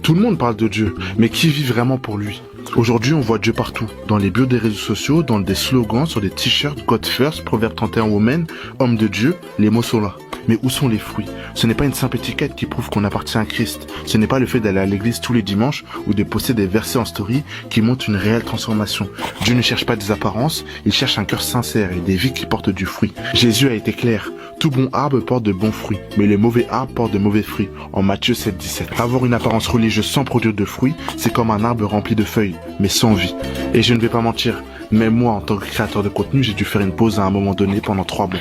Tout le monde parle de Dieu, mais qui vit vraiment pour lui? Aujourd'hui, on voit Dieu partout. Dans les bios des réseaux sociaux, dans des slogans, sur des t-shirts, God First, Proverbe 31 Women, Homme de Dieu, les mots sont là. Mais où sont les fruits? Ce n'est pas une simple étiquette qui prouve qu'on appartient à Christ. Ce n'est pas le fait d'aller à l'église tous les dimanches ou de poster des versets en story qui montrent une réelle transformation. Dieu ne cherche pas des apparences, il cherche un cœur sincère et des vies qui portent du fruit. Jésus a été clair. Tout bon arbre porte de bons fruits, mais les mauvais arbres portent de mauvais fruits. En Matthieu 7,17. Avoir une apparence religieuse sans produire de fruits, c'est comme un arbre rempli de feuilles, mais sans vie. Et je ne vais pas mentir, même moi, en tant que créateur de contenu, j'ai dû faire une pause à un moment donné pendant 3 mois.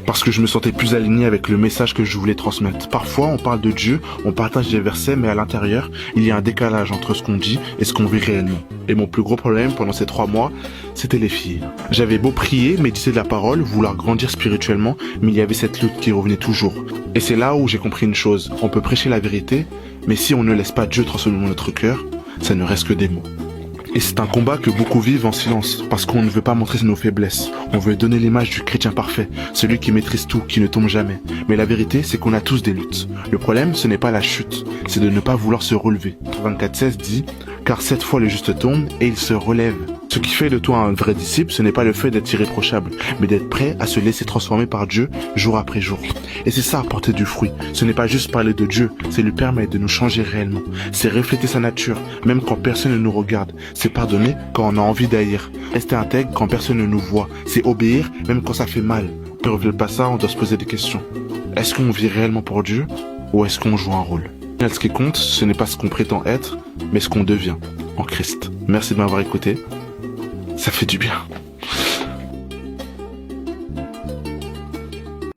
Parce que je me sentais plus aligné avec le message que je voulais transmettre. Parfois, on parle de Dieu, on partage des versets, mais à l'intérieur, il y a un décalage entre ce qu'on dit et ce qu'on vit réellement. Et mon plus gros problème pendant ces 3 mois, c'était les filles. J'avais beau prier, méditer de la parole, vouloir grandir spirituellement, mais il y avait cette lutte qui revenait toujours. Et c'est là où j'ai compris une chose. On peut prêcher la vérité, mais si on ne laisse pas Dieu transformer notre cœur, ça ne reste que des mots. Et c'est un combat que beaucoup vivent en silence, parce qu'on ne veut pas montrer nos faiblesses. On veut donner l'image du chrétien parfait, celui qui maîtrise tout, qui ne tombe jamais. Mais la vérité, c'est qu'on a tous des luttes. Le problème, ce n'est pas la chute, c'est de ne pas vouloir se relever. 24,16 dit « Car 7 fois le juste tombe, et il se relève ». Ce qui fait de toi un vrai disciple, ce n'est pas le fait d'être irréprochable, mais d'être prêt à se laisser transformer par Dieu jour après jour. Et c'est ça, porter du fruit. Ce n'est pas juste parler de Dieu, c'est lui permettre de nous changer réellement. C'est refléter sa nature, même quand personne ne nous regarde. C'est pardonner quand on a envie d'haïr. Rester intègre quand personne ne nous voit. C'est obéir, même quand ça fait mal. Si on ne reflète pas ça, on doit se poser des questions. Est-ce qu'on vit réellement pour Dieu, ou est-ce qu'on joue un rôle? Ce qui compte, ce n'est pas ce qu'on prétend être, mais ce qu'on devient en Christ. Merci de m'avoir écouté. Ça fait du bien.